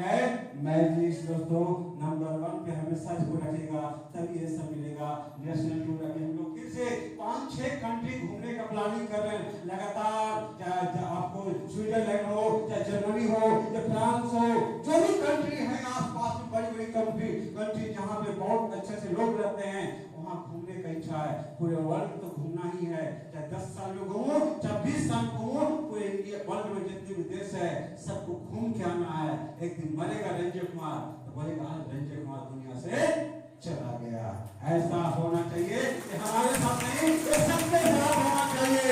है मैजिक दोस्तों। नंबर 1 पे हमेशा इसको रखेगा, तभी ये सब मिलेगा। नेशनल टूर अभी हम लोग फिर से 5-6 कंट्री घूमने का प्लानिंग कर रहे हैं लगातार। चाहे आपको स्विट्जरलैंड हो, चाहे जर्मनी हो, चाहे फ्रांस हो, जो भी कंट्री है आसपास में बड़ी बड़ी कंट्री जहाँ पे बहुत अच्छे से लोग रहते हैं, वहाँ घूमने का इच्छा है। पूरे वर्ल्ड तो घूमना ही है, चाहे 10 साल में घूमो, चाहे 20 साल में घूमो, पूरे इंडिया वर्ल्ड में जितने भी देश है सबको घूम के आना है। एक दिन मरेगा रंजय कुमार तो बोलेगा आज रंजय कुमार दुनिया से चला गया। ऐसा होना चाहिए कि हमारे साथ नहीं, ये सबके साथ होना चाहिए,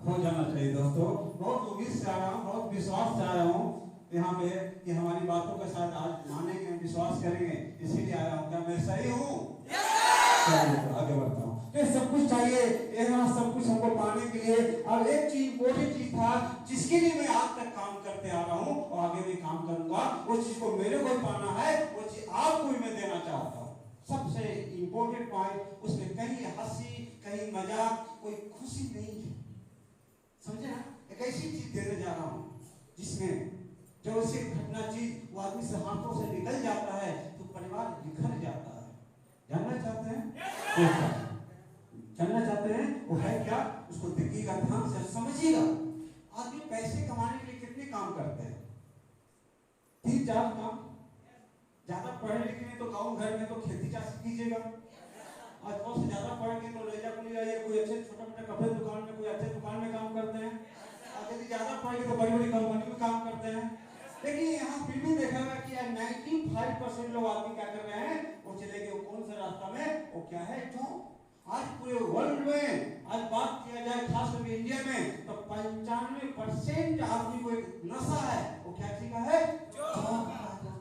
हो जाना चाहिए दोस्तों। बहुत उम्मीद से आ रहा हूँ, बहुत विश्वास से आ रहा हूँ यहाँ पे कि हमारी बातों के साथ आज मानेंगे, विश्वास करेंगे, इसीलिए आ रहा हूँ। क्या मैं सही हूँ? आगे बढ़ता हूँ। ये सब कुछ चाहिए, यहाँ सब कुछ हमको पाने के लिए। और एक चीज इम्पोर्टेंट चीज था जिसके लिए मैं आज तक काम करते आ रहा हूँ और आगे भी काम करूंगा, वो चीज को मेरे को पाना है, वो चीज आपको भी मैं देना चाहता हूँ। सबसे इम्पोर्टेंट पॉइंट, उसमें कहीं हंसी, कहीं मजाक, कोई खुशी नहीं है, समझे ना? एक ऐसी चीज देने जा रहा हूँ जिसमें जब उसे घटना चीज वो आदमी से हाथों से निकल जाता है तो परिवार बिखर जाता है। जानना चाहते हैं? जानना चाहते हैं वो है क्या? उसको देखिएगा, ध्यान से समझिएगा। आदमी पैसे कमाने के लिए कितने काम करते हैं? 3-4 काम। ज्यादा पढ़े लिखे हैं तो गाँव घर में तो खेती चाष कीजिएगा। आज बहुत से ज्यादा पढ़ के तो लेजा खुली रही है, कोई अच्छे छोटे मोटे कपड़े दुकान में, कोई अच्छे दुकान में काम करते हैं। और यदि ज्यादा पढ़ के तो बड़ी बड़ी कंपनी में काम करते हैं। लेकिन यहाँ फिर भी देखा गया कि 95% लोग आदमी क्या कर रहे हैं, वो चले गए कौन सा रास्ता में, वो क्या है, जो आज पूरे वर्ल्ड में आज बात किया जाए, खास करके इंडिया में, तो 95% आदमी को एक नशा है। वो क्या चीज का है?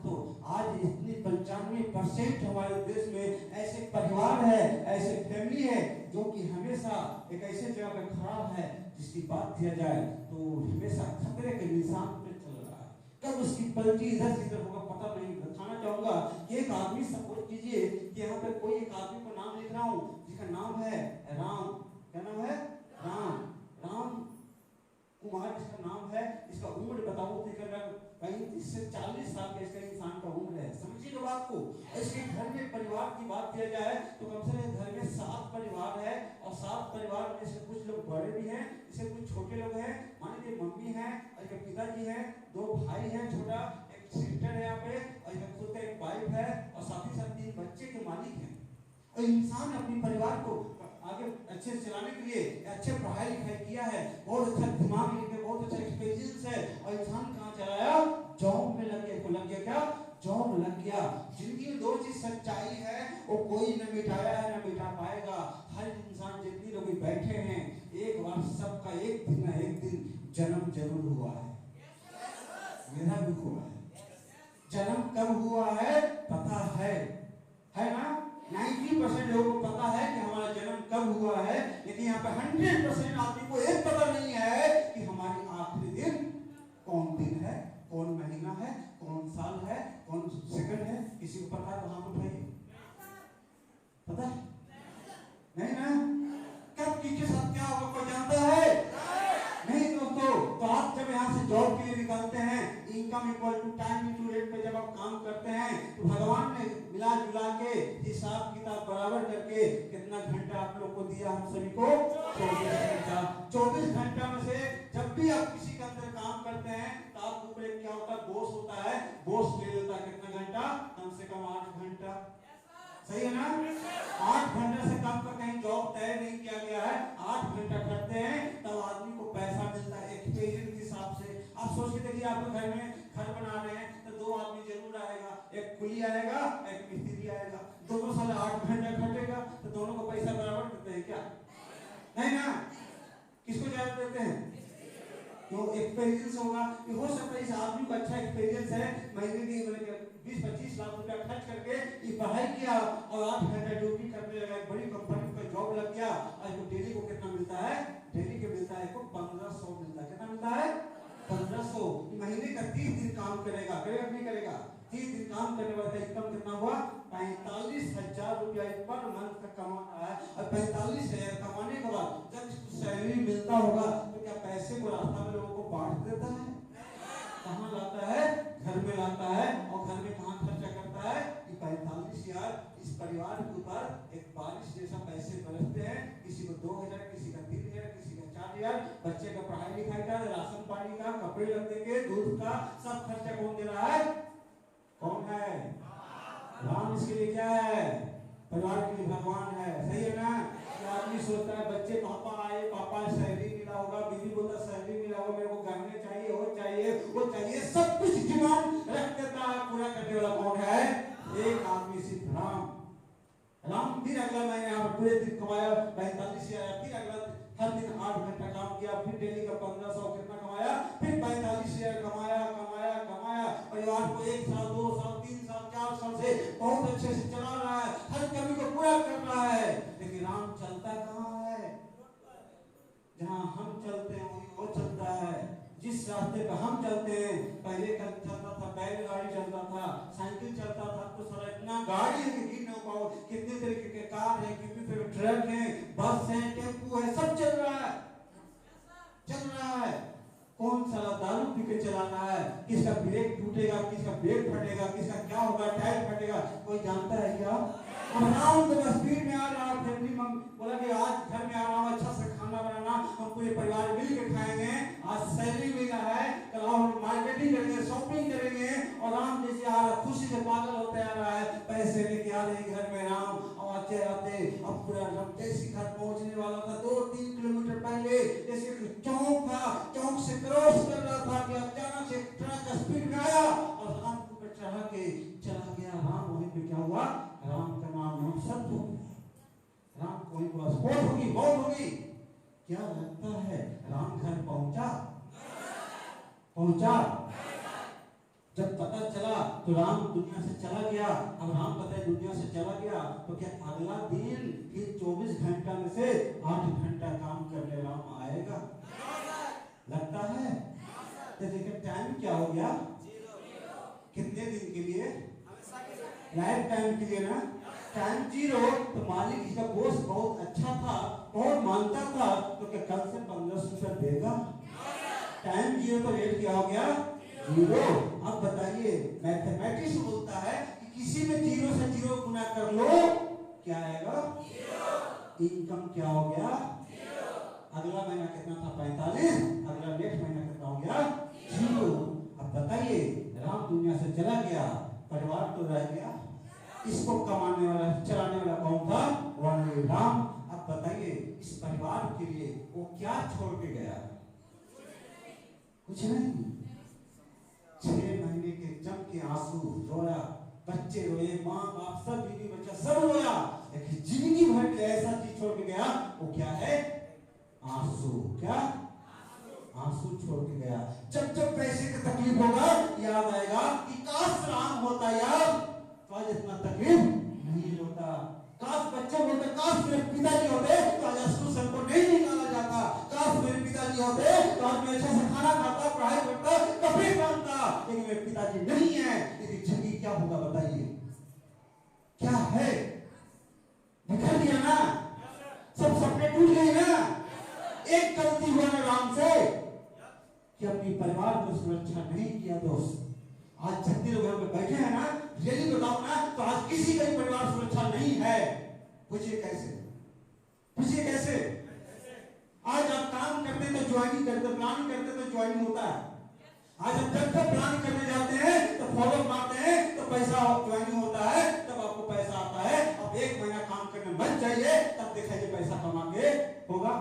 तो आज इतनी 95% हमारे देश में ऐसे परिवार है, ऐसे फैमिली है जो कि हमेशा एक ऐसे जगह पे खड़ा है जिसकी बात किया जाए तो हमेशा खतरे के निशान पे चल रहा है। कब उसकी पलटी इधर से इधर होगा पता नहीं। बताना चाहूंगा एक आदमी, सपोज कीजिए कि यहाँ पे कोई एक आदमी को नाम लिख रहा हूँ जिसका नाम है राम। क्या नाम है? राम कुमार जिसका नाम है। इसका उम्र बताओ, 35 से 40 साल का इसका इंसान का उम्र है। समझिएगा बात को। इसके घर में परिवार की बात किया जाए तो कम से कम घर में 7 परिवार है, और 7 परिवार में से कुछ लोग बड़े भी हैं, इससे कुछ छोटे लोग हैं। मान लीजिए मम्मी है, इसके पिताजी हैं, 2 भाई हैं, छोटा एक सिस्टर है यहाँ पे, और इसका खुद का एक वाइफ है, और साथ ही साथ 3 बच्चे के मालिक हैं। और इंसान अपने परिवार को आगे अच्छे से चलाने के लिए अच्छे पढ़ाई लिखाई किया है, बहुत अच्छा दिमाग लेके, बहुत अच्छा एक्सपीरियंस है, और इंसान कहाँ चलाया? जॉब में लग गया। को लग गया क्या? जॉब लग गया। जिंदगी में 2 चीज सच्चाई है, वो कोई न मिटाया है न मिटा पाएगा। हर इंसान जितने लोग बैठे हैं, एक बार सबका एक दिन न एक दिन जन्म जरूर हुआ है। मेरा भी हुआ है। जन्म कब हुआ है पता है ना? 90% लोगों को पता है कि हमारा जन्म कब हुआ है, लेकिन यहाँ पे 100% आदमी को एक पता नहीं है कि हमारी आखिरी दिन कौन दिन है, कौन महीना है, कौन साल है, कौन सेकंड है। किसी को पता है तो हाथ उठाइए। पता है? नहीं ना? कब किसके साथ क्या होगा कोई जानता है? नहीं दोस्तों। तो आप जब यहाँ से जॉब के लिए निकलते हैं, income equal to time into rate पे जब आप काम करते हैं, तो भगवान ने मिला जुला के हिसाब किताब बराबर करके कितना घंटा आप लोग को दिया? हम सभी को 24 घंटा। 24 घंटा में से जब भी आप किसी के अंदर काम करते हैं तो आपके ऊपर क्या होता है? बॉस होता है। बॉस ले लेता है कितना घंटा? कम से कम 8 घंटा। सही है ना? 8 घंटे से कम का कहीं जॉब तय नहीं किया गया है। 8 घंटा करते हैं तब आदमी को पैसा मिलता है एक्सपीरियंस के हिसाब से। आप सोच के देखिए, आप घर में घर बना रहे हैं तो 2 आदमी जरूर आएगा, एक कुली आएगा, एक मिस्त्री आएगा। दोनों साल 8 घंटा खटेगा तो दोनों को पैसा बराबर देते हैं क्या? नहीं ना? किसको ज्यादा देते हैं? तो एक्सपीरियंस होगा कि हो सकता है इस आदमी को अच्छा एक्सपीरियंस है, महीने की 20-25 लाख रुपया खर्च करके ये पढ़ाई किया और 8 घंटा ड्यूटी करने लगा, एक बड़ी कंपनी में जॉब लग गया, और इसको डेली को कितना मिलता है? डेली के मिलता है, 1500 मिलता है। कितना मिलता है? 1500। महीने का 30 दिन काम करेगा, करेगा नहीं करेगा? 30 दिन काम करने वाला इनकम कितना हुआ? 45,000 रुपया पर मंथ का कमाना है। और 45,000 कमाने के बाद जब इसको सैलरी मिलता होगा तो क्या पैसे को रास्ता में लोगों को बांट देता है? कहाँ लाता है? घर में लाता है। और घर में कहाँ खर्चा करता है? कि 45,000 इस परिवार के ऊपर एक बारिश जैसा पैसे बरसते हैं। किसी को 2,000, किसी का 3,000, किसी का 4,000। बच्चे का पढ़ाई लिखाई का, राशन पानी का, कपड़े लगने के, दूध का, सब खर्चा कौन दे रहा है? कौन है? राम इसके लिए क्या है? परिवार के लिए भगवान है। सही है ना? आदमी सोचता है बच्चे पापा आए, पापा सैलरी मिला होगा, बीवी बोलता सैलरी मिला होगा, मेरे को गहने चाहिए, वो चाहिए, वो चाहिए, सब कुछ डिमांड रख देता है। पूरा करने वाला कौन है? एक आदमी सिर्फ राम। राम फिर अगला महीने यहाँ पूरे दिन कमाया 45,000, फिर अगला हर दिन 8 घंटा काम किया, फिर डेली का 1500 कितना कमाया, फिर 45,000 कमाया कमाया कमाया। परिवार को 1 साल 2 साल 3 साल 4 साल से बहुत अच्छे से चला रहा है, हर कमी को पूरा कर रहा है। लेकिन राम चलता कहाँ है? जहाँ हम चलते हैं वहीं वो चलता है। जिस रास्ते पे हम चलते हैं, पहले चलता था बैलगाड़ी चलता था, साइकिल चलता था, तो सारा इतना गाड़ी है कि गिन ना पाओ। कितने तरीके के कार है, कितने तरह के ट्रक है, बस है, टेम्पू है, सब चल रहा है, चल रहा है। कौन सा दारू पी के चलाना है? किसका ब्रेक टूटेगा, किसका ब्रेक फटेगा, किसका क्या होगा, टायर फटेगा, कोई जानता है क्या? अब राम तो स्पीड में आ रहा है। फैमिली में बोला कि आज घर में आ रहा हूँ, अच्छा से खाना बनाना, हम पूरे परिवार मिल के खाएंगे। आज सैलरी मिला है, कल हम मार्केटिंग करेंगे, शॉपिंग करेंगे। और राम जैसे आ रहा, खुशी से पागल होते आ रहा है, पैसे लेके आ रहे घर में राम। और आते आते अब पूरा जैसे घर पहुंचने वाला था, 2-3 किलोमीटर पहले जैसे चौक था, चौक से क्रॉस कर रहा था कि अचानक से ट्रक स्पीड में आया और राम को चढ़ा के चला गया। राम वहीं पे क्या हुआ? राम का नाम सब हो गया। राम कोई स्पोर्ट होगी, मौत होगी। क्या लगता है राम घर पहुंचा? पहुंचा? जब पता चला तो राम दुनिया से चला गया। अब राम पता है दुनिया से चला गया तो क्या अगला दिन फिर 24 घंटा में से 8 घंटा काम करने राम आएगा? लगता है? तो देखिए टाइम क्या हो गया? कितने दिन के लिए? लाइफ टाइम के लिए ना। टाइम 0 तो मालिक इसका बॉस बहुत अच्छा था, बहुत मानता था, तो क्या कल से 1500 देगा? टाइम 0 तो रेट क्या हो गया? 0। अब बताइए, मैथमेटिक्स बोलता है कि किसी में 0 से 0 गुना कर लो, क्या आएगा? 0। इनकम क्या हो गया? 0। अगला महीना कितना था? 45। अगला नेक्स्ट महीना कितना हो गया? 0। अब बताइए, राम दुनिया से चला गया, परिवार तो रह गया। इसको कमाने वाला, चलाने वाला कौन था? वही राम। अब बताइए, इस परिवार के लिए वो क्या छोड़ के गया? कुछ नहीं। 6 महीने के जम के आंसू रोया, बच्चे रोए, माँ बाप सब, बीवी बच्चा सब रोया, लेकिन जिंदगी भर के ऐसा चीज छोड़ के गया, वो क्या है? आंसू। क्या? आंसू छोड़ के गया। जब जब पैसे की तकलीफ होगा, याद आएगा कि काश राम होता यार, तो आज इतना तकलीफ नहीं होता। काश बच्चे होते, काश मेरे पिताजी होते तो आज स्कूल से हमको नहीं निकाला जाता। काश मेरे पिताजी होते तो आज मैं अच्छे से खाना खाता, पढ़ाई करता, कपड़े पहनता। लेकिन मेरे पिताजी नहीं है, लेकिन जिंदगी क्या होगा बताइए? क्या है? बिखर गया ना, सब सपने टूट गए ना। एक गलती हुआ ना राम से कि अपनी परिवार को सुरक्षा नहीं किया। दोस्त, आज जितने लोग यहाँ पे बैठे हैं ना, यदि बताओ ना, तो आज किसी का परिवार सुरक्षा नहीं है। पूछिए कैसे? पूछिए कैसे? आज आप काम करते तो ज्वाइनिंग करते, प्लानिंग करते तो ज्वाइनिंग होता है। आज हम जब तक प्लान करने जाते हैं तो फॉलो मारते हैं तो पैसा ज्वाइनिंग होता है, तब आपको पैसा आता है। अब 1 महीना काम करने मत जाइए, तब दिखाइए पैसा कमा के होगा।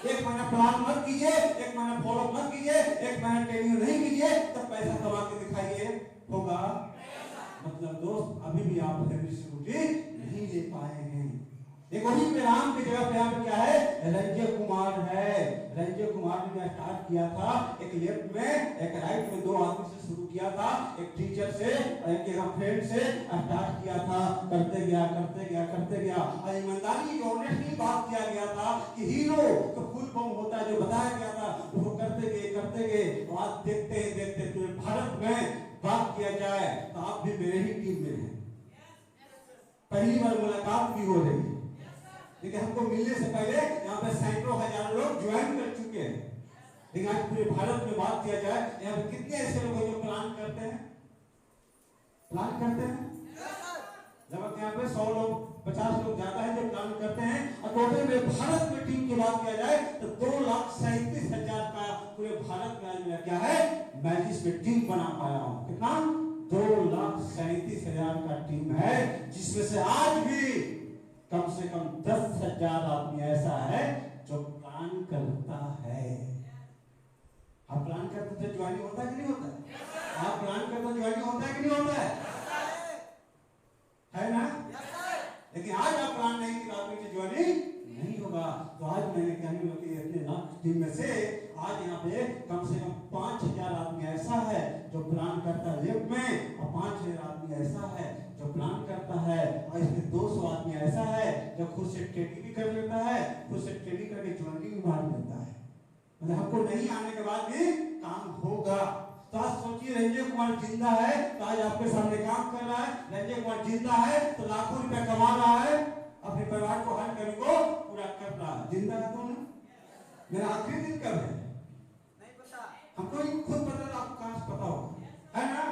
1 महीना प्लान मत कीजिए, 1 महीना फॉलो मत कीजिए, 1 महीना ट्रेनिंग नहीं कीजिए, तब पैसा कमा के दिखाइए होगा। मतलब दोस्त, अभी भी आप फैमिली से रोटी नहीं ले पाए हैं। एक वही पे राम की जगह पे यहाँ पे क्या है? रंजय कुमार है। रंजय कुमार ने स्टार्ट किया था, एक लेफ्ट में एक राइट में, 2 आदमी से शुरू किया था, एक टीचर से और एक फ्रेंड से स्टार्ट किया था। करते गया करते गया करते गया, और ईमानदारी ऑनेस्टली बात किया गया था कि हीरो तो फुल फॉर्म होता है जो बताया गया था, वो करते गए। और आज देखते देखते पूरे भारत में बात किया जाए तो आप भी मेरे ही टीम में हैं। पहली बार मुलाकात भी हो रही है, लेकिन हमको मिलने से पहले यहाँ पे सैकड़ों हजारों लोग ज्वाइन कर चुके हैं। लेकिन आज पूरे भारत में बात किया जाए, यहाँ पे कितने ऐसे लोग हैं जो प्लान करते हैं, लगभग यहाँ पे 100 लोग 50 लोग ज्यादा है जो प्लान करते हैं। और टोटल में भारत में टीम की बात किया जाए तो 2,37,000 का पूरे भारत में आज मेरा क्या है, मैं जिसमें टीम बना पाया हूँ। कितना? 2,37,000 का टीम है, जिसमें से आज भी कम से कम 10,000 आदमी ऐसा है जो प्लान करता है। आप प्लान करते तो ज्वाइनिंग होता है कि नहीं होता है? आप प्लान करते तो ज्वाइनिंग होता है कि नहीं होता है ना? लेकिन आज आप प्लान नहीं कि आपकी ज्वाइनिंग नहीं होगा। तो आज मैंने कहने लगे अपने लाख टीम में से आज यहाँ पे कम से कम 5,000 आदमी ऐसा है जो प्लान करता है लिफ्ट में, और 5,000 आदमी ऐसा है जो प्लान करता है, और इसमें 200 आदमी ऐसा है जो खुद से ट्रेनिंग भी कर लेता है, खुद से ट्रेनिंग करके ज्वाइनिंग भी मार लेता है। मतलब हमको नहीं आने के बाद भी काम होगा। तो आज सोचिए रंजय कुमार जिंदा है तो आज आपके सामने काम कर रहा है। रंजय कुमार जिंदा है तो लाखों रुपया कमा रहा है, अपने परिवार को हर कमी को पूरा कर रहा है। जिंदा है तो ना? मेरा आखिरी दिन कब है नहीं पता, हमको खुद पता है, आपको कहाँ से पता होगा, है ना?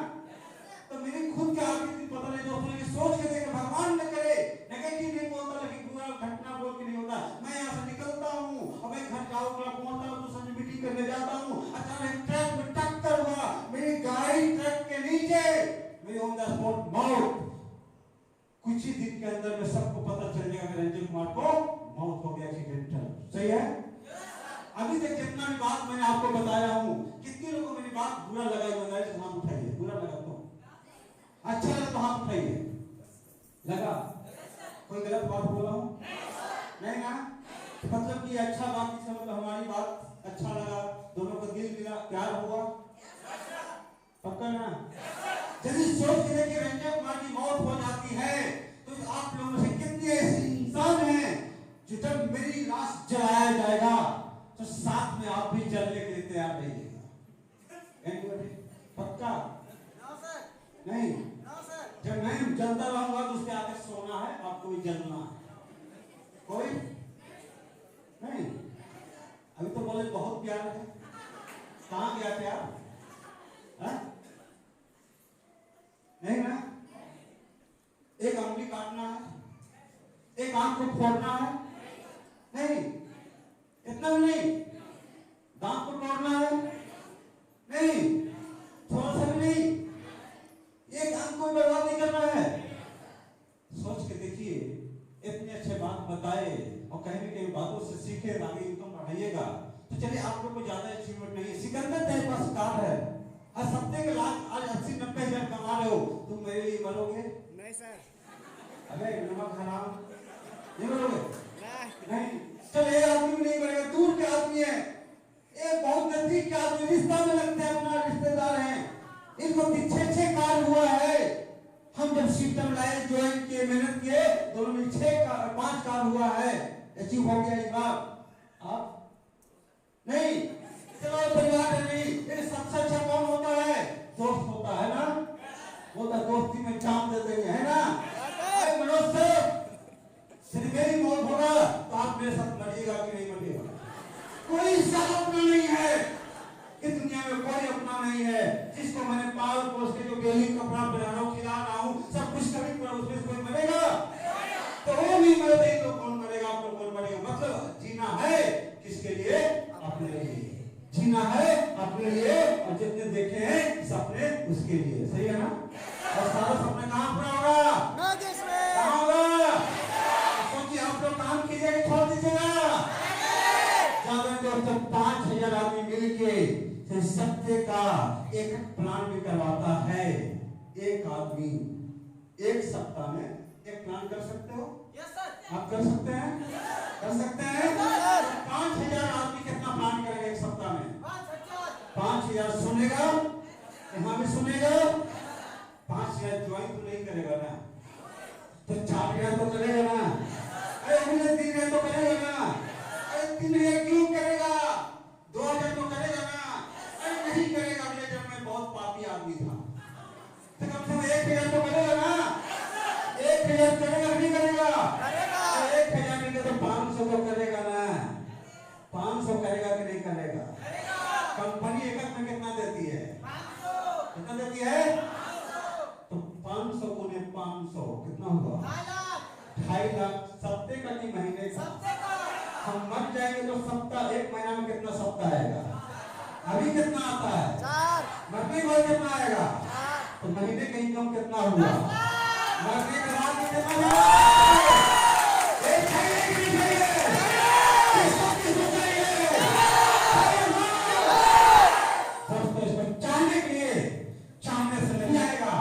तो मेरी खुद के आखिरी दिन पता नहीं। दोस्तों ये सोच के देखे, भगवान न करे नेगेटिव नहीं बोलता, लेकिन बुरा घटना बोल के नहीं होता। मैं यहाँ से निकलता हूँ, अब एक घर जाऊँ पहुंचता हूँ, दूसरी मीटिंग करने जाता हूँ, अचानक ट्रक में टक्कर हुआ, मेरी गाड़ी ट्रक के नीचे, मेरी ऑन द स्पॉट मौत। कुछ ही दिन के अंदर में सबको पता चल जाएगा कि रंजन कुमार को मौत हो गया, एक्सीडेंटल। सही है? अभी तक जितना भी बात मैंने आपको बताया हूँ, कितने लोगों को मेरी बात बुरा लगा तो हाथ उठाइए। बुरा लगा तो, अच्छा लगा तो हाथ उठाइए। लगा? कोई गलत बात बोला हूँ? नहीं ना? मतलब कि अच्छा बात, इसका मतलब हमारी बात अच्छा लगा, दोनों को दिल मिला, प्यार हुआ, पक्का ना? यदि सोच के देखिए रंजन कुमार की मौत हो जाती है तो आप लोगों में से कितने ऐसे इंसान हैं जो जब मेरी लाश जलाया जाएगा तो साथ में आप भी जलने के लिए तैयार रहिएगा। पक्का? नहीं? जब मैं जलता रहूंगा तो उसके आगे सोना है, आपको भी जलना है। कोई नहीं? अभी तो बोले बहुत प्यार है, कहाँ गया प्यार? नहीं ना? एक अंगुली काटना है, एक आंख को फोड़ना है, नहीं? इतना भी नहीं? दांत को तोड़ना है, नहीं? थोड़ा सा भी नहीं? एक आंख को बर्बाद नहीं करना है। सोच के देखिए, इतने अच्छे बात बताए और कहीं कहीं बातों से सीखे, आगे इनकम बढ़ाइएगा। तो चलिए, आप लोग को ज्यादा अचीवमेंट नहीं है, सिकंदर तेरे पास कार है, आज सप्ते के लाख आज 80-90 हजार कमा रहे हो, तुम मेरे लिए मरोगे? नहीं सर। अबे नमक हराम, नहीं मरोगे? नहीं। चल एक आदमी भी नहीं मरेगा, दूर के आदमी है, एक बहुत नजदीक के आदमी, रिश्ता में लगते हैं, अपना रिश्तेदार है, इनको 6 कार हुआ है। हम जब सिस्टम लाए, ज्वाइन किए, मेहनत किए, दोनों में 5 कार हुआ है, अचीव हो गया इस बार। आप नहीं? चलो परिवार नहीं, ये सबसे अच्छा कौन होता है? दोस्त होता है ना? वो तो दोस्ती में जान दे देंगे, है ना? अरे मनोज सिर्फ मेरी मौत होगा तो आप मेरे साथ मरिएगा कि नहीं मरिएगा? कोई साथ अपना नहीं है इस दुनिया में, कोई अपना नहीं है। जिसको मैंने पाल पोस के जो डेली कपड़ा पहना रहा हूँ, खिला रहा हूँ, सब कुछ कभी पर उसमें कोई मरेगा? तो वो भी मर गई तो कौन मरेगा? आप लोग कौन मरेगा? मतलब जीना है किसके लिए? अपने लिए। जीना है अपने लिए, और जितने देखे हैं सपने उसके लिए। सही है ना? और सारा सपना कहाँ पूरा होगा? कहाँ होगा? सोचिए, आप लोग काम कीजिएगा, छोड़ दीजिएगा। दोस्तों 5,000 आदमी मिलके सत्य का एक प्लान भी करवाता है। एक आदमी एक सप्ताह में एक प्लान कर सकते हो? आप कर सकते हैं? कर सकते हैं? 5,000 आदमी कितना प्लान करेगा एक सप्ताह में? 5,000 सुनेगा, यहाँ भी सुनेगा। 5,000 ज्वाइन तो नहीं करेगा ना, तो 4,000 तो करेगा ना? अरे 3,000 तो करेगा ना? अरे 3,000 क्यों करेगा? 2,000 तो करेगा ना? अरे नहीं करेगा, अगले जन्म में बहुत पापी आदमी था, तो कम से कम 1,000 तो करेगा ना? 1,000 करेगा नहीं करेगा? 1,000 नहीं तो 500 तो करेगा ना? 500 करेगा कि नहीं करेगा? कंपनी एकक में कितना देती है? कितना देती है? तो 500 गुने 500 कितना हुआ? 2.5 लाख। सप्ते का कि महीने का? हम मर जाएंगे तो सप्ताह, एक महीना में कितना सप्ताह आएगा? अभी कितना आता है? 4। मरने के बाद कितना आएगा? 4। तो महीने का इनकम कितना हुआ? मरने के बाद कितना हुआ? चाहने के लिए, चाहने से नहीं आएगा,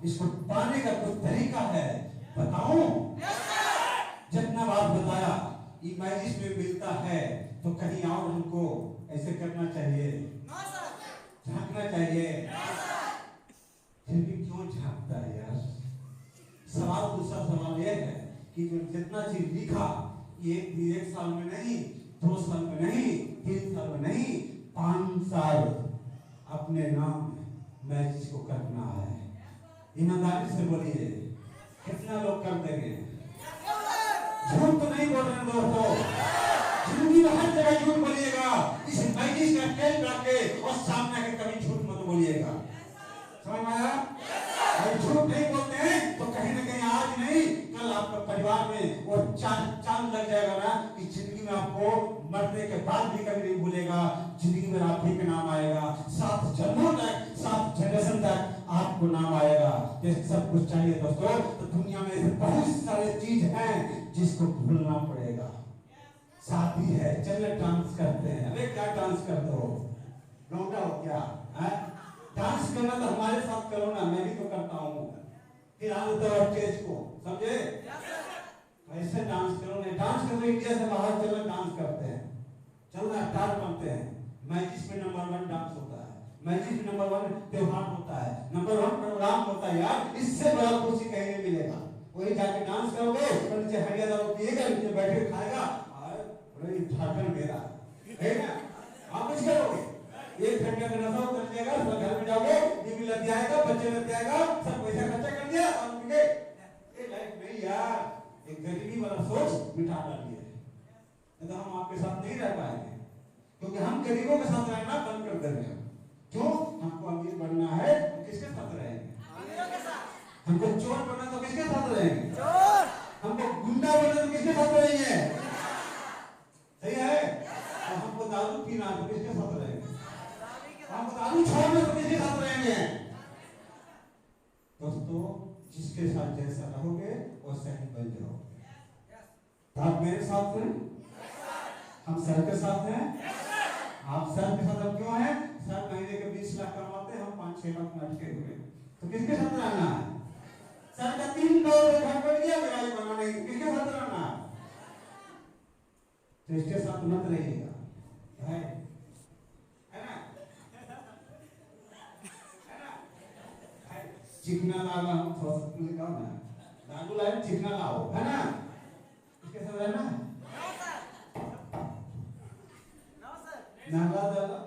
इसको पाने का कुछ तरीका है, बताऊं? जितना बात बताया इमेजिस में मिलता है तो कहीं और हमको ऐसे करना चाहिए, झांकना चाहिए। फिर भी क्यों झांकता है यार? सवाल, दूसरा सवाल यह है कि जो जितना चीज लिखा ये एक साल में नहीं, 2 साल में नहीं, 3 साल में नहीं, 5 साल अपने नाम मैजिस को करना है। ईमानदारी से बोलिए, कितना लोग कर देंगे? झूठ तो नहीं बोल रहे दोस्तों, जिंदगी में हर जगह झूठ बोलिएगा। इस मैजिस का खेल रखे और सामने के कभी झूठ मत बोलिएगा। समझ में आया? अगर झूठ नहीं बोलते हैं तो कहीं ना कहीं आज नहीं कल आपका परिवार में वो चांद लग जाएगा ना कि जिंदगी में आपको मरने के बाद भी कभी नहीं भूलेगा। जिंदगी में आप ही का नाम आएगा, 7 जन्मों तक, 7 जनरेशन तक आपको नाम आएगा। ये सब कुछ चाहिए दोस्तों। तो दुनिया में ऐसे बहुत सारे चीज हैं जिसको भूलना पड़ेगा। शादी है, चलिए डांस करते हैं। अरे क्या डांस करते हो? लौंडा हो क्या? डांस करना तो हमारे साथ करो ना, मैं भी तो करता हूँ। फिर आने दो स्टेज को, समझे? ऐसे डांस करो नहीं, डांस करो। इंडिया से बाहर चलो, डांस करते हैं, चलना स्टार बनते हैं। मैजिस में नंबर 1 डांस होता है, मैजिस में नंबर 1 त्योहार होता है, नंबर 1 प्रोग्राम होता है यार। इससे बड़ा खुशी कहीं नहीं मिलेगा। वही जाके डांस करोगे और नीचे हरिया दारू पिएगा, नीचे बैठे खाएगा, और झारखंड मेरा है ना। आप कुछ करोगे, 1 घंटे का नशा उतर जाएगा, सब घर में जाओगे, बीवी लग जाएगा, बच्चे लग जाएगा, सब पैसा खर्चा कर दिया और उनके ये लाइफ नहीं यार। एक गरीबी वाला सोच मिटा डालिए, तो हम आपके साथ नहीं रह पाएंगे। क्योंकि हम गरीबों के साथ रहना बंद कर देंगे। क्यों? हमको अमीर बनना है तो किसके साथ रहेंगे? हमको चोर बनना तो किसके साथ रहेंगे? चोर। हमको गुंडा बनना तो किसके साथ रहेंगे? सही है? और हमको दारू पीना तो किसके साथ रहेंगे? हमको दारू छोड़ना तो किसके साथ रहेंगे? दोस्तों, जिसके साथ जैसा रहोगे वैसा ही बन जाओ। आप मेरे साथ हैं, हम सर के साथ हैं। आप सर के साथ क्यों हैं? सर महीने के 20 लाख कमाते हैं, हम 5-6 लाख में अटके हुए। तो किसके साथ रहना है? सर का 3 करोड़ घर पर दिया, मेरा ही बना नहीं, किसके साथ रहना है? तो इसके साथ मत रहिएगा, है ना? चिकना लाओ, हम थोड़ा सा लिखाओ ना, दादू लाए चिकना लाओ, है ना? इसके साथ रहना है? नागा दादा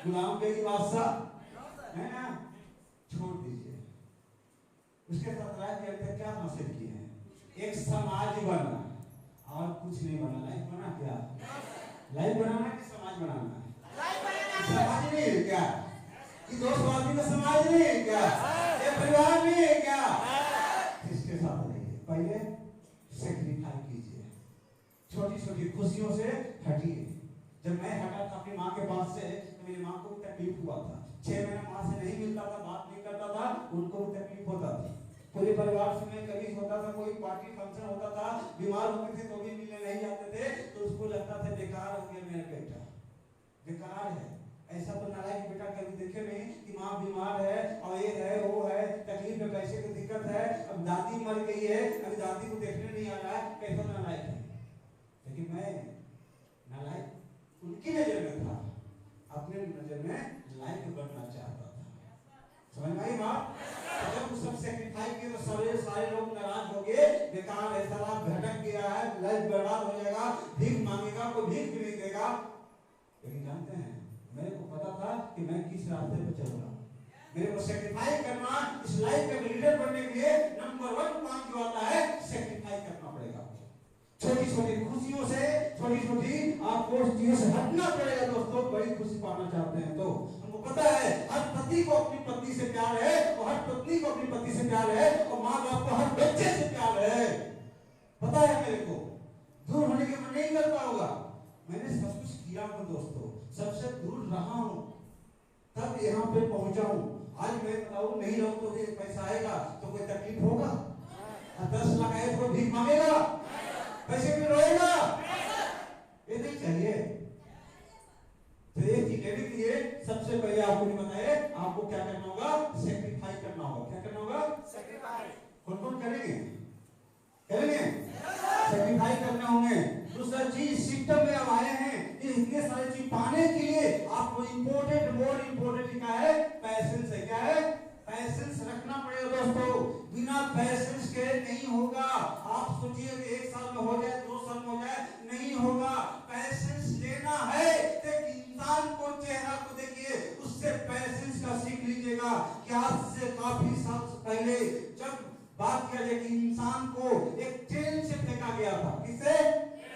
गुलाम के बादशाह है ना, छोड़ दीजिए। उसके साथ रह के क्या हासिल किए हैं? एक समाज बनना और कुछ नहीं बना। लाइफ बना क्या? लाइफ बनाना कि समाज बनाना? समाज नहीं है क्या? कि 200 आदमी का समाज नहीं है क्या? ये परिवार नहीं है क्या? इसके साथ रहिए। पहले सेक्रीफाइस कीजिए, छोटी छोटी खुशियों से हटिए। जब मैं हटा था अपनी माँ के पास से तो मेरी माँ को भी तकलीफ हुआ था। 6 महीने माँ से नहीं मिलता था, बात नहीं करता था, उनको भी तकलीफ होता था। पूरे परिवार से मैं कभी होता था, कोई पार्टी फंक्शन होता था, बीमार होते थे तो भी मिलने नहीं जाते थे, तो उसको लगता था बेकार हो गया मेरा बेटा, बेकार है। ऐसा तो नालायक बेटा कभी देखे नहीं कि माँ बीमार है और ये है वो है, तकलीफ में पैसे की दिक्कत है, अब दादी मर गई है, अभी दादी को देखने नहीं आ रहा है, कैसा नालायक है। लेकिन मैं नालायक उनकी नजर में था, अपने नजर में लायक बनना चाहता था। समझ में आई बात? जब उस सब सेक्रीफाइस किए तो सारे लोग नाराज हो गए, बेकार है, साला भटक गया है, लाइफ बर्बाद हो जाएगा, भीख मांगेगा, कोई भीख भी नहीं देगा। लेकिन जानते हैं, मेरे को पता था कि मैं किस रास्ते पर चल रहा हूँ। मेरे को सेक्रीफाइस करना, इस लाइफ का लीडर बनने के लिए नंबर 1 काम जो आता है, सेक्रीफाइस करना पड़ेगा। छोटी छोटी खुशियों से, छोटी छोटी आपको चीजों से हटना पड़ेगा दोस्तों, बड़ी खुशी पाना चाहते हैं तो। हमको पता है हर पति को अपनी पत्नी से प्यार है, और हर पत्नी को अपनी पति से प्यार है, और माँ बाप को हर बच्चे से प्यार है, पता है मेरे को। दूर होने के मन नहीं करता होगा। मैंने सब कुछ किया हूँ दोस्तों, सबसे दूर रहा हूँ, तब यहाँ पे पहुंचा हूँ। आज मैं बताऊँ नहीं रहूँ तो पैसा आएगा तो कोई तकलीफ होगा? 10 लाख आए तो भीख मांगेगा? पैसे में रोएगा? ये नहीं चाहिए। तो ये चीज लेने के लिए सबसे पहले आपको नहीं बताए, आपको क्या करना होगा? सेक्रीफाइस करना होगा। क्या करना होगा? सेक्रीफाइस। कौन कौन करेंगे? करेंगे सेक्रीफाइस करना होंगे। दूसरा चीज सिस्टम में अब आए हैं, इतने सारे चीज पाने के लिए आपको इम्पोर्टेंट, मोर इम्पोर्टेंट क्या है? पैसेंस है। क्या है? पैसेंस रखना पड़ेगा दोस्तों। बिना पैसेंस के नहीं होगा। आप सोचिए कि 1 साल में हो जाए, 2 साल में हो जाए, नहीं होगा। पैसेंस लेना है तो इंसान को, चेहरा को देखिए, उससे पैसेंस का सीख लीजिएगा। कि आज से काफी साल पहले जब बात किया जाए कि इंसान को एक ट्रेन से फेंका गया था। किससे?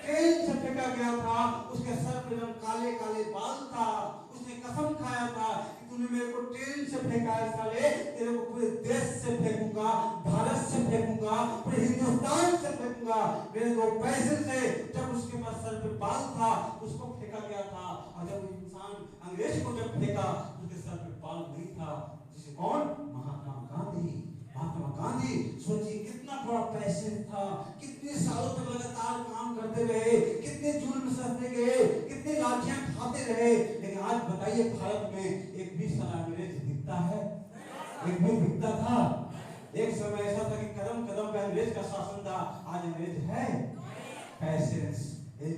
ट्रेन से फेंका गया था। उसके सर पे काले काले बाल था। उसने कसम खाया था कि तूने मेरे को ट्रेन से फेंका है साले, तेरे को पूरे देश से फेंकूंगा, भारत से फेंकूंगा, पूरे हिंदुस्तान से फेंकूंगा। मेरे को पैसे से, जब उसके पास सर पे बाल था उसको फेंका गया था। और जब इंसान अंग्रेज को जब फेंका उसके सर पे बाल नहीं था। जिसे कौन? महात्मा गांधी। महात्मा गांधी सोचिए कितना बड़ा पैशन था, कितने सालों तक लगातार काम करते रहे, कितने जुल्म सहते गए, कितने लाठियां खाते रहे। लेकिन आज बताइए भारत में एक भी साला अंग्रेज दिखता है? एक भी दिखता था? एक समय ऐसा था कि कदम कदम पे अंग्रेज का शासन था। आज अंग्रेज है? पैसेंस।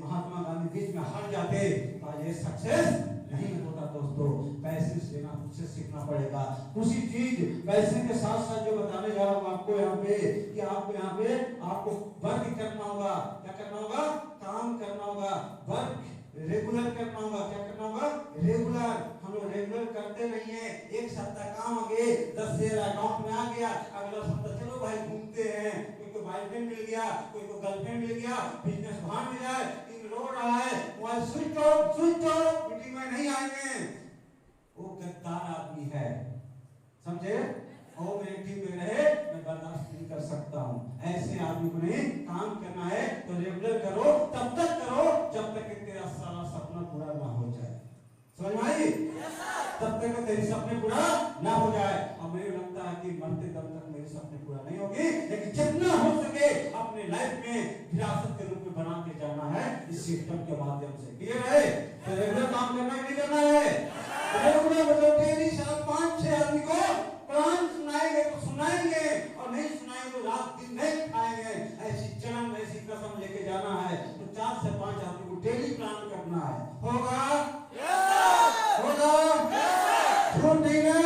महात्मा गांधी बीच में हार जाते तो आज ये सक्सेस नहीं होता दोस्तों। पैसेंस लेना खुद से सीखना पड़ेगा। उसी चीज पैसे के साथ साथ जो बताने जा रहा हूँ आपको यहाँ पे, कि आपको यहाँ पे आपको वर्क करना होगा। क्या करना होगा? काम करना होगा। वर्क रेगुलर करना होगा। क्या करना होगा? रेगुलर। हम लोग रेगुलर करते नहीं है। एक सप्ताह काम आ गए, 10,000 अकाउंट में आ गया, अगला सप्ताह चलो भाई घूमते हैं, कोई को बॉयफ्रेंड मिल गया, कोई को गर्लफ्रेंड मिल गया, बिजनेस वहां मिल जाए, रो रहा है, मोबाइल स्विच ऑफ, मीटिंग में नहीं आएंगे। वो गद्दार आदमी है, समझे? और मेरी टीम में रहे मैं बर्दाश्त नहीं कर सकता हूँ। ऐसे आदमी को नहीं काम करना है। तो रेगुलर करो, तब तक करो जब तक कि तेरा सारा सपना पूरा ना हो जाए। समझ में आई? तब तक तेरे सपने पूरा ना हो जाए। और मुझे लगता है कि मरते दम तक मेरे सपने पूरा नहीं होगी, लेकिन जितना हो सके अपने लाइफ में विरासत के रूप में बना के जाना है इस सिस्टम के माध्यम से। क्लियर है? तो रेगुलर काम करना है, नहीं करना है? रेगुलर मतलब डेली 5-6 आदमी को कुरान सुनाएंगे तो सुनाएंगे, और नहीं सुनाएंगे तो रात दिन नहीं खाएंगे। ऐसी चलन, ऐसी कसम लेके जाना है। तो 4 से 5 आदमी को डेली प्लान करना है। होगा? होगा? झूठ नहीं ना?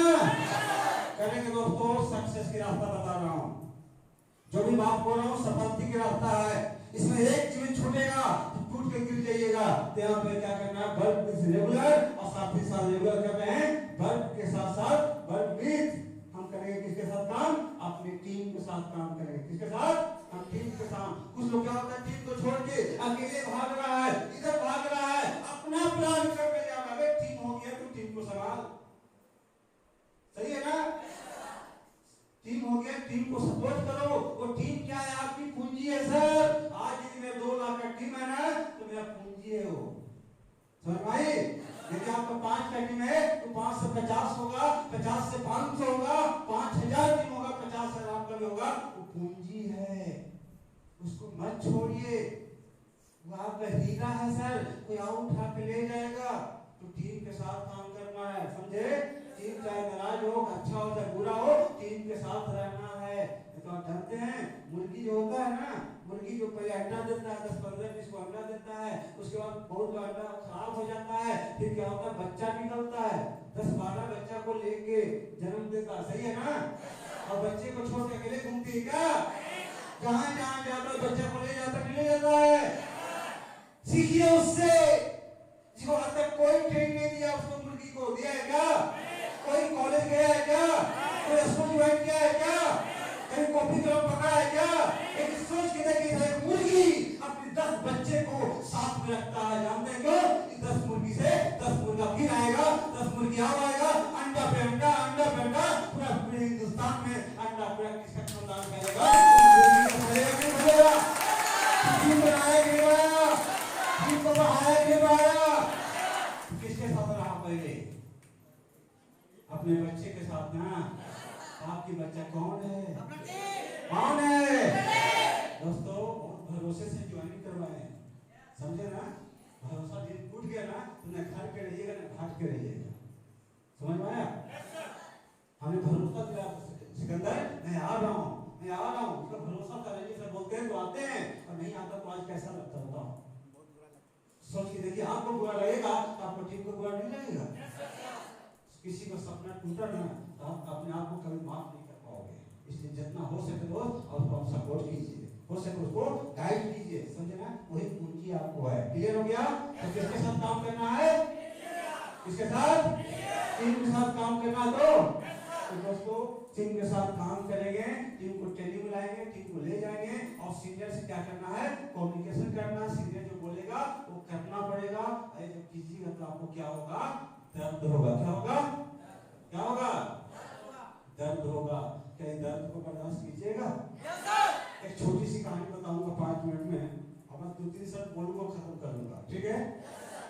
करेंगे दोस्तों। सक्सेस की रास्ता बता रहा हूँ, जो भी बात बोल रहा हूँ सफलता की रास्ता है। इसमें एक चीज छूटेगा तो टूट के गिर जाइएगा। तो यहाँ पे क्या करना है? वर्क इज रेगुलर, और साथ ही साथ रेगुलर कर रहे हैं वर्क के साथ साथ वर्क विद। हम करेंगे किसके साथ काम? अपनी टीम के साथ काम करेंगे। किसके साथ? हम टीम के साथ। कुछ लोग क्या होता है, टीम को छोड़ के अकेले भाग रहा है, इधर भाग रहा है, अपना प्लान करके जाना है। टीम हो गया तो टीम को संभाल। सही है ना? टीम हो गया, टीम को सपोर्ट करो। वो टीम क्या है? आपकी पूंजी है सर। आज यदि मेरा 2 लाख का टीम है ना, तो मेरा पूंजी है वो। समझ में आई? यदि आपका 5 का टीम है तो 5 से 50 होगा, 50 से 500 होगा, 5000 टीम होगा, 50,000 आपका भी होगा। वो पूंजी है, उसको मत छोड़िए। वो आपका हीरा है सर, कोई और उठा के ले जाएगा। तो टीम के साथ काम करना है, समझे? टीम चाहे नाराज हो, अच्छा हो चाहे बुरा हो, टीम के साथ रहना है। तो आप जानते हैं मुर्गी जो होता है ना, मुर्गी जो पहले अंडा देता है, 10-15-20 को अंडा देता है, उसके बाद बहुत अंडा खराब हो जाता है, फिर क्या होता है? बच्चा निकलता है, 10-12 बच्चा को लेके जन्म देता है। सही है ना? और बच्चे को छोड़ के अकेले घूमती है क्या? जहां जहां जाता है बच्चा को ले जाता है। सीखिए उससे। जिसको आज तक कोई ट्रेनिंग नहीं दिया उसको, मुर्गी को दिया है क्या? कोई कॉलेज गया है क्या? कोई स्कूल ज्वाइन किया है क्या? कहीं कॉपी कलम पकड़ा है क्या? एक सोच के देखिए, मुर्गी अपनी 10 बच्चे को साथ में रखता है। जानते हैं क्यों? 10 मुर्गी से 10 मुर्गा फिर आएगा, 10 मुर्गी और आएगा, अंडा पे अंडा, अंडा पे अंडा, पूरे हिंदुस्तान में अंडा पे किसका खानदान फैलेगा? किसके साथ रहा पहले? अपने बच्चे के साथ ना। आपकी बच्चा कौन है? कौन है? दोस्तों बहुत भरोसे से ज्वाइनिंग करवाए, समझे ना? भरोसा दिन टूट गया ना तो न घर के रहिएगा न घाट के रहिएगा। समझ में आया? हमें भरोसा दिया सिकंदर, मैं आ रहा हूँ, मैं आ रहा हूँ। उसका भरोसा करेंगे, सब बोलते हैं तो आते हैं, और नहीं आता तो आज कैसा लगता होगा? सोच के देखिए, आपको बुरा लगेगा तो आपको टीम को बुरा नहीं लगेगा। किसी का सपना टूटा ना तो आप अपने आप को कभी माफ नहीं कर पाओगे। इसलिए जितना हो सके दोस्त और उसको सपोर्ट कीजिए, हो सके उसको गाइड कीजिए, समझे ना? वही पूंजी आपको है। क्लियर हो गया? तो किसके साथ काम करना है? किसके साथ? टीम के साथ काम करना। तो दोस्तों टीम के साथ काम करेंगे, टीम को ट्रेनिंग लाएंगे, टीम को ले जाएंगे, और सीनियर से क्या करना है? कम्युनिकेशन करना। सीनियर जो बोलेगा वो करना पड़ेगा। अरे जब कीजिएगा तो आपको क्या होगा? दर्द होगा। क्या होगा? क्या होगा? दर्द होगा। क्या दर्द को बर्दाश्त कीजिएगा? एक छोटी सी कहानी बताऊंगा 5 मिनट में, अब मैं 2-3 शब्द बोलूंगा, खत्म कर दूंगा, ठीक है?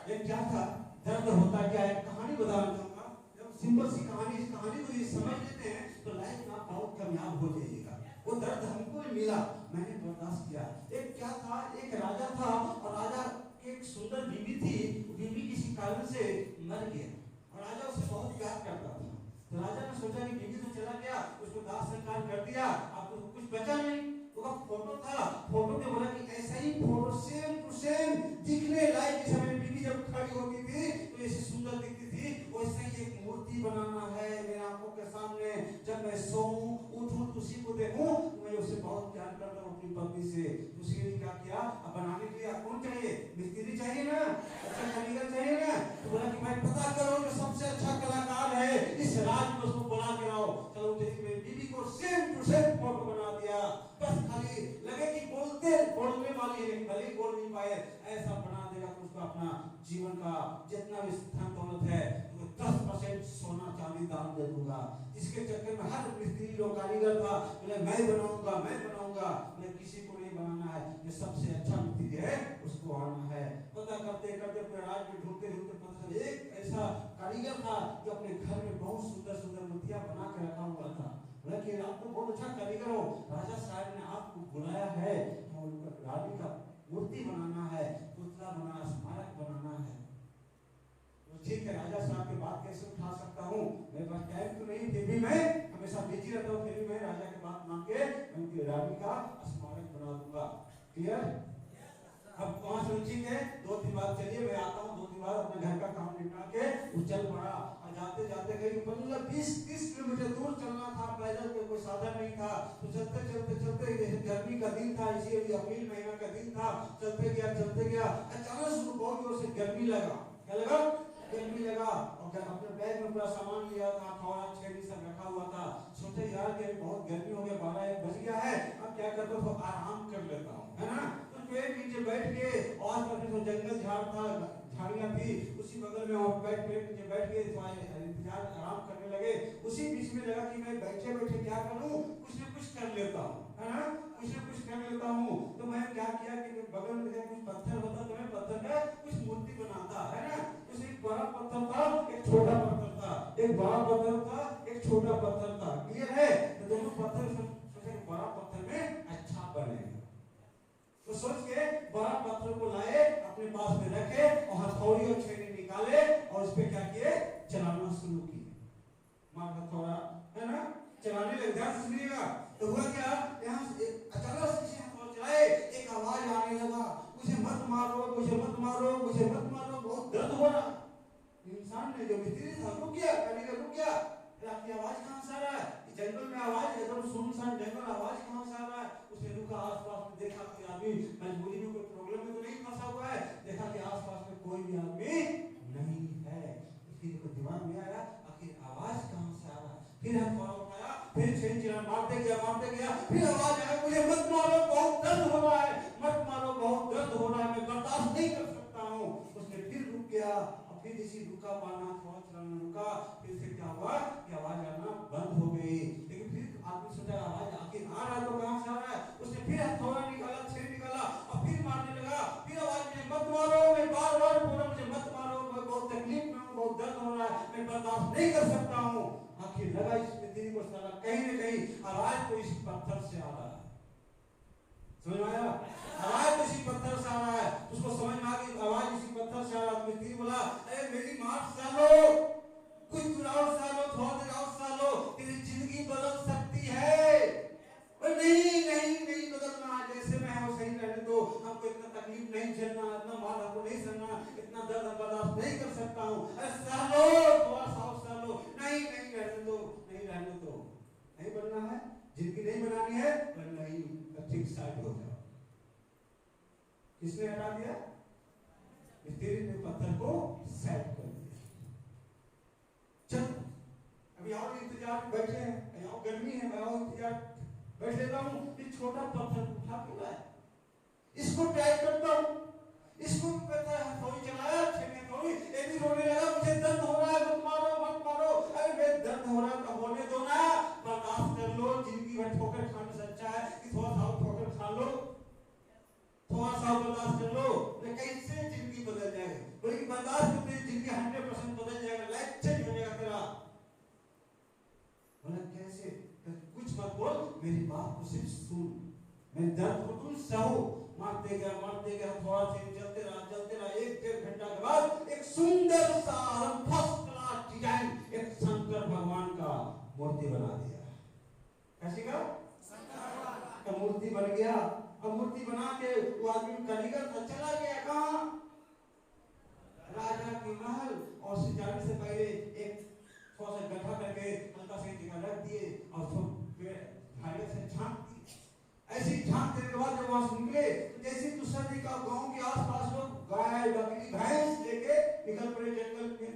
एक क्या था, दर्द होता क्या है, कहानी बताना चाहूंगा। जब सिंपल सी कहानी, इस कहानी को ये समझ लेते हैं तो लाइफ में आप बहुत कामयाब हो जाइएगा। वो दर्द हमको भी मिला, मैंने बर्दाश्त किया। एक क्या था, एक राजा था, और राजा की एक सुंदर बीवी थी। बीवी किसी कारण से मर गया, और राजा उसे बहुत प्यार करता था। तो राजा ने सोचा कि बीवी तो चला गया, उसको दाह संस्कार कर दिया, अब तो कुछ बचा नहीं। तो वह फोटो था, फोटो में बोला कि ऐसा ही फोटो सेम टू सेम दिखने लायक, जैसे मेरी बीवी जब खड़ी होती थी तो ऐसी सुंदर दिखती थी, वैसा ही एक मूर्ति बनाना है मेरे आंखों के सामने। जब मैं सोऊं उठूं तो उसी को देखूं, तो मैं उससे बहुत प्यार करता हूं अपनी पत्नी से। उसके लिए क्या किया, अब बनाने के लिए कौन चाहिए? मिस्त्री चाहिए ना, अच्छा कारीगर चाहिए ना। तो बोला कि भाई पता करो जो सबसे अच्छा कलाकार है इस राज्य में, उसको बना के लाओ। चलो मेरी बीवी को सेम टू सेम फोटो बना दिया। बस खाली लगे कि बोलने वाली है, लेकिन भले बोल नहीं पाए, ऐसा बना देगा कि उसको अपना जीवन का जितना भी धन दौलत है तो 10% सोना चांदी दान दे दूंगा। इसके चक्कर में हर मिस्त्री लोग कारीगर था, बोले मैं बनाऊंगा, मैं बनाऊंगा, मैं किसी को नहीं बनाना है, जो सबसे अच्छा मिस्त्री है उसको आना है। पता करते करते पूरे राज्य में ढूंढते ढूंढते पता चला एक ऐसा कारीगर था जो अपने घर में बहुत सुंदर सुंदर मूर्तियां बना के रखा हुआ था। लेकिन आप तो बहुत अच्छा कारीगर हो, राजा साहब ने आपको बुलाया है, रानी का मूर्ति बनाना है, पुतला बनाना, स्मारक बनाना है। तो ठीक है, राजा साहब की बात कैसे उठा सकता हूँ, मेरे पास टाइम तो नहीं, फिर भी मैं हमेशा बिजी रहता हूँ, फिर भी मैं राजा की बात मान के उनकी रानी का स्मारक बना दूंगा। क्लियर? अब 5 रुचि है, 2-3 बार चलिए, मैं आता हूँ 2-3 बार अपने घर का काम निपटा के चल पड़ा। और जाते जाते कहीं 15-20-30 किलोमीटर दूर चलना था, पैदल कोई साधन नहीं था। तो चलते चलते चलते, गर्मी का दिन था, इसीलिए अप्रैल महीना का दिन था, चलते गया, अचानक से बहुत जोर से गर्मी लगा। क्या लगा? गर्मी लगा। और अपने बैग में पूरा सामान लिया था, थोड़ा छेड़ी सब रखा हुआ था। सोचे यार कि बहुत गर्मी हो गया, 12-1 बज गया है, अब क्या करता हूँ, आराम कर लेता हूँ, है ना? पेड़ नीचे बैठ के, और तो जंगल झाड़ था, झाड़ियां थी उसी बगल में, और पेड़ नीचे बैठ के इंतजार आराम करने लगे। उसी बीच में लगा कि मैं बैठे बैठे क्या करूं, कुछ न कुछ कर लेता हूं, है ना? कुछ न कुछ कर लेता हूं। तो मैं क्या किया कि बगल में कुछ पत्थर होता तो मैं पत्थर का कुछ मूर्ति बनाता, है ना? तो एक बड़ा पत्थर था, एक छोटा पत्थर था, एक बड़ा पत्थर था, एक छोटा पत्थर था। क्लियर है? तो दोनों पत्थर सोचे बड़ा पत्थर में अच्छा बनेगा। तो सोच के बड़ा पत्थर को लाए, अपने पास में रखे, और हथौड़ी और छेनी निकाले, और उस पे क्या किए, चलाना शुरू किए। मार हथौड़ा, है ना? चलाने लगे। ध्यान से सुनिएगा। तो हुआ क्या, यहाँ अचानक से हथौड़ा चलाए, एक आवाज आने लगा, मुझे मत मारो, मुझे मत मारो, मुझे मत मारो। बहुत दर्द हो रहा। इंसान ने, जो मिस्त्री था, रुक गया, कारीगर रुक गया। आपकी आवाज कहां से आ रहा है? जंगल में आवाज, एकदम सुनसान जंगल, आवाज कहां से आ रहा है? उसने रुका, आसपास में देखा कि आदमी मजबूरी में कोई प्रॉब्लम में तो नहीं फंसा हुआ है। देखा कि आसपास में कोई भी आदमी नहीं है। फिर को दिमाग में आया, आखिर आवाज कहां से आ रहा है? फिर हथौड़ा उठाया, फिर छेनी चला, मारते गया, फिर आवाज आया, मुझे मत मारो, बहुत दर्द हो रहा है, मत मारो, बहुत दर्द हो रहा है, मैं बर्दाश्त नहीं कर सकता हूँ। उसने फिर रुक गया और फिर इसी रुका पाना थोड़ा चलाना रुका, फिर से क्या हुआ कि आवाज आना बंद हो गई। लेकिन फिर आदमी सोचा आवाज आखिर आ रहा है तो कहाँ से आ रहा है। उसने फिर हथौड़ा निकाला, छेड़ निकाला और फिर मारने लगा। फिर आवाज में मत मारो, मैं बार बार बोला मुझे मत मारो, मैं बहुत तकलीफ में हूँ, बहुत दर्द हो रहा है, मैं बर्दाश्त नहीं कर सकता हूँ। आखिर लगा इस मित्री को साला कहीं न कहीं आवाज तो इस पत्थर से आ रहा है। समझ में आया? आवाज इसी पत्थर से आ रहा है। उसको समझ में आ गई आवाज इसी पत्थर से आ रहा है। मित्री बोला अरे मेरी मार सालो, कुछ और सालो, थोड़ा देर और सालो, तेरी जिंदगी बदल सकती है। नहीं नहीं नहीं बदलना, जैसे मैं हूँ सही रहने दो, हमको इतना तकलीफ नहीं झेलना, इतना मार हमको नहीं सहना, इतना दर्द बर्दाश्त नहीं कर सकता हूँ। अरे सालो थोड़ा सा और सालो, नहीं नहीं रहने दो, नहीं रहने दो, नहीं बनना है, जिंदगी नहीं बनानी है, पर नहीं ठीक साइड हो जाओ। किसने हटा दिया? मिस्त्री ने पत्थर को साइड कर दिया। चल अभी और इंतजार बैठे हैं, यहाँ गर्मी है, मैं और इंतजार बैठ लेता हूँ। ये छोटा पत्थर उठा के लाया, इसको टाइट करता हूँ, इसको कहता है थोड़ी चलाया, छेड़ने थोड़ी, ये भी रोने लगा, मुझे दर्द हो रहा है, मत मारो मत मारो। अरे मेरे दर्द हो रहा है तो होने दो ना, बर्दाश्त कर लो, जिंदगी भर ठोकर खाने से अच्छा है कि थोड़ा सा ठोकर खा लो, थोड़ा सा बर्दाश्त कर लो। कैसे जिंदगी बदल जाएगी? बोले बर्दाश्त करते जिंदगी 100% बदल जाएगा, लाइफ चेंज हो जाएगा तेरा। बोला कैसे? कुछ मत बोल, मेरी बात को सिर्फ सुन, मेरे दर्द को तुम सहो। मारते गया थोड़ा सा चलते रहा। 1-1.5 घंटा के बाद एक सुंदर सा फर्स्ट क्लास डिजाइन एक शंकर भगवान का मूर्ति बना दिया। कैसे का मूर्ति बन गया। अब मूर्ति बना के वो आदमी कारीगर था, चला गया कहाँ? राजा के महल। और जाने से पहले एक थोड़ा सा गड्ढा करके हल्का सा जगह रख दिए और भाइयों से झांक दी। ऐसी झांक देने के बाद जब वहां से निकले तो जैसे दूसरा दिन का गांव के आसपास लोग गाय बकरी भैंस लेके निकल पड़े जंगल में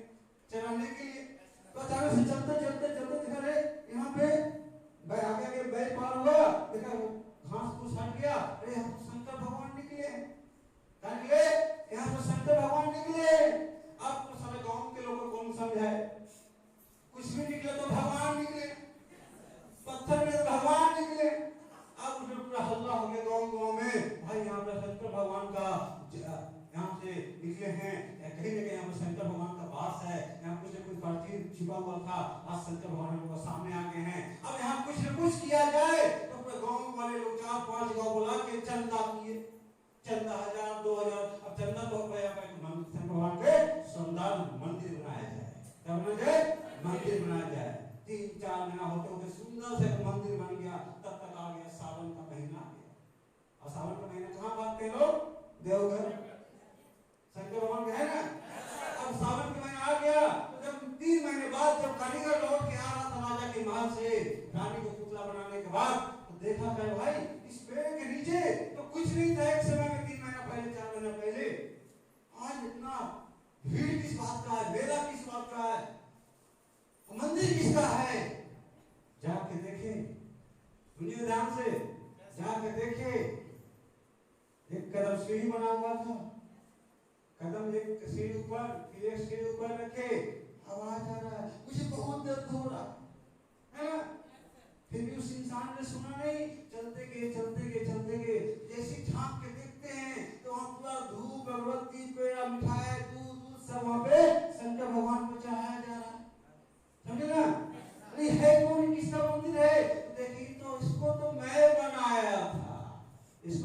चराने के लिए। तो अचानक से चलते देखा रे यहाँ पे आगे बैल पार हुआ, देखा घास फूस हट गया। अरे हम तो शंकर भगवान निकले, यहाँ तो शंकर भगवान निकले। अब तो सारे गांव के लोगों को कौन समझाए? कुछ भी निकले तो भगवान निकले, पत्थर में तो भगवान निकले। अब उसमें पूरा हल्ला हो गया गांव में, भाई यहाँ पर शंकर भगवान का यहाँ से निकले हैं, कहीं न कहीं यहाँ पर शंकर भगवान का वास है, यहाँ कुछ न कुछ प्राचीन छिपा हुआ था, आज शंकर भगवान को सामने आ गए हैं। अब यहाँ कुछ न कुछ किया जाए। तो पूरे गांव वाले लोग 4-5 गांव बुला के चंदा किए, चंदा 1000 2000। अब चंदा तो शंकर भगवान के शानदार मंदिर बनाया जाए, क्या बना जाए? मंदिर बनाया जाए। 3-4 महीना होते होते सुंदर से मंदिर बन गया। तब तक आ गया सावन का महीना आ गया। और सावन का महीना कहाँ भागते हैं लोग? देवघर, शंकर भगवान का है ना। अब सावन का महीना आ गया तो जब 3 महीने बाद जब कारीगर लौट के आ रहा था राजा के महल से रानी को पुतला बनाने के बाद, तो देखा क्या भाई इस पेड़ के नीचे तो कुछ नहीं था एक समय में, 3 महीना पहले 4 महीना पहले। आज इतना भीड़ किस बात का है? मेला किस बात का है? मंदिर किसका है? जाके देखे, सुनिए ध्यान से, जाके देखे। एक कदम सीढ़ी बना हुआ था, कदम एक सीढ़ी ऊपर, फिर एक सीढ़ी ऊपर रखे, आवाज आ रहा है, मुझे बहुत दर्द हो रहा है। फिर भी उस इंसान ने सुना नहीं। चलते गए जैसे झांक के देखते हैं तो वहां पूरा धूप अगरबत्ती पेड़ा मिठाई दूध सब वहां पे शंकर भगवान को चढ़ाया जा रहा है। समझे ना? अरे है कौन, किसका मंदिर है? देखिए तो इसको तो मैं बनाया था, इस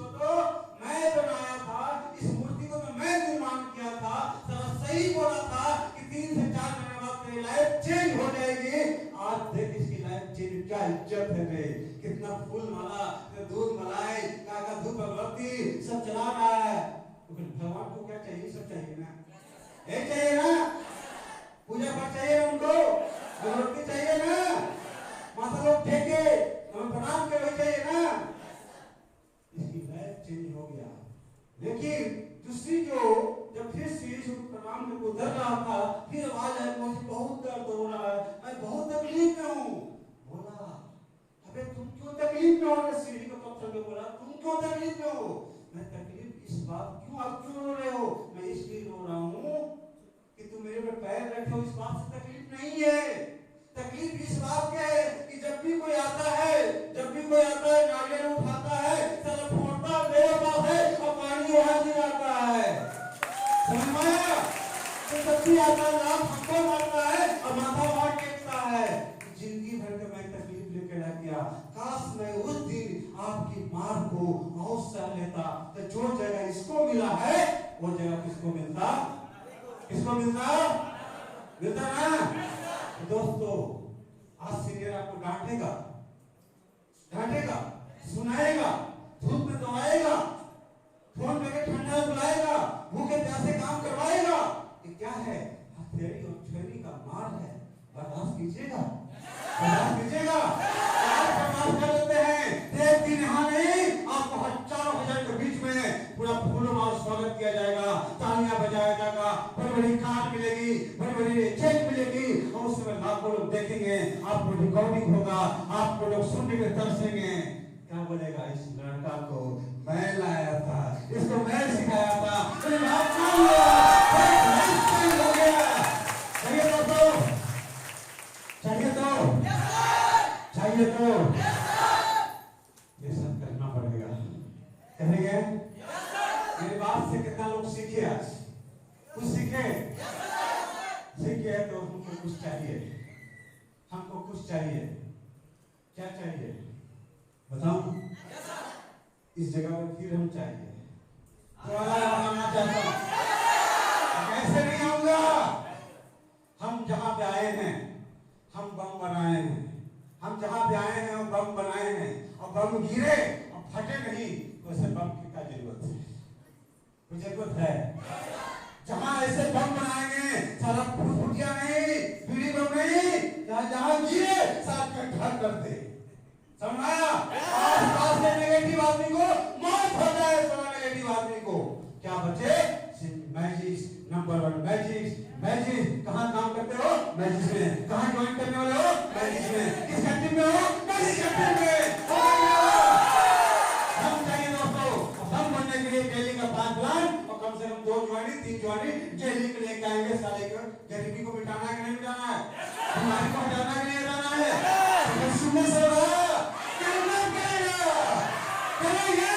मूर्ति को तो मैं निर्माण किया था। जरा सही बोला था कि 3 से 4 महीने बाद तेरी लाइफ चेंज हो जाएगी। आज देख इसकी लाइफ चेंज, क्या इज्जत है मेरी, कितना फूल माला, दूध मलाई, काका धूप अगरबत्ती सब चला रहा है। तो फिर भगवान को क्या चाहिए? सब चाहिए ना, यही चाहिए ना, पूजा पाठ चाहिए ना, उनको अगरबत्ती चाहिए ना, माता लोग टेके हमें प्रणाम करना चाहिए ना। इसकी लाइफ चेंज हो गया। लेकिन दूसरी जो जब फिर से प्रणाम में उधर रहा था, फिर आवाज आई, मुझे बहुत दर्द हो रहा है, मैं बहुत तकलीफ में हूँ। बोला अबे तुम क्यों तकलीफ में हो? सीढ़ी को पत्थर में बोला तुम क्यों तकलीफ में हो? मैं तकलीफ इस बात क्यों आप क्यों रो रहे हो? मैं इसलिए रो रहा हूँ कि तुम मेरे पे पैर रखे हो, इस बात से तकलीफ नहीं है। तकलीफ इस बात की है कि जब भी कोई आता है नारियल उठाता है, साला फोड़ता मेरे पास है और पानी वहां से आता है। समझ में आया? तो जब भी आता है नाम हमको मारता है और माथा वहां टेकता है। जिंदगी भर के मैं तकलीफ लेके रह गया। काश मैं उस दिन आपकी मार को और सह लेता, तो जो जगह इसको मिला है वो जगह किसको मिलता? किसको मिलता? मिलता ना? दोस्तों, आज सीनियर आपको डांटेगा, सुनाएगा, धूप में दौड़ाएगा, फोन करके ठंडा बुलाएगा, भूखे प्यासे काम करवाएगा। ये क्या है? हथेली और छुरी का मार है। बर्दाश्त कीजिएगा, बर्दाश्त कीजिएगा। आप बर्दाश्त कर लेते हैं। एक दिन यहाँ नहीं, आपको हजारों हजार के बीच में पूरा फूलों का स्वागत किया जाएगा, तालियां बजाया जाएगा, बड़ी बड़ी कार मिलेगी, बड़ी बड़ी चेक मिलेगी और उस समय लाखों लोग देखेंगे, आपको रिकॉर्डिंग होगा, आपको लोग सुनने के तरसेंगे। क्या बोलेगा? इस लड़का को मैं लाया था, इसको मैं सिखाया था, मेरे बाप मान लिया, हो गया। चाहिए दोस्तों, चाहिए तो ये सब करना पड़ेगा। कहेंगे मेरी बात से कितना लोग सीखे? आज कुछ सीखे तो हमको कुछ चाहिए, हमको कुछ चाहिए। क्या चाहिए बताऊं? इस जगह पर फिर हम चाहिए तो आना चाहता हूं। कैसे नहीं आऊंगा? हम जहां पे आए हैं हम बम बनाए हैं, हम जहां पे आए हैं हम बम बनाए हैं और बम गिरे और फटे नहीं, वैसे बम की क्या जरूरत है? कोई जरूरत है? जहां ऐसे बम बनाएंगे सारा फुटिया नहीं, बीड़ी बम नहीं, जहां गिरे सारा घर कर दे। समझ आया? आसपास के नेगेटिव आदमी को मौत हो जाए, सारा नेगेटिव आदमी को क्या बचे? Magics, number 1 magics. कहाँ काम करते हो? मैजिक्स में। कहाँ ज्वाइन करने वाले हो? मैजिक्स में। किस कंट्री में हो? मैजिक्स कंट्री में। हम चाहिए दोस्तों, हम बनने के लिए दिल्ली का 5 प्लान और कम से कम 2 ज्वाइनिंग 3 ज्वाइनिंग दिल्ली के लेके आएंगे। साले को गरीबी को मिटाना है कि नहीं मिटाना है? बीमारी को हटाना है कि नहीं हटाना है? सुनने से करना पड़ेगा, करेंगे।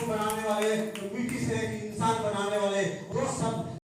बनाने वाले मिट्टी से एक इंसान बनाना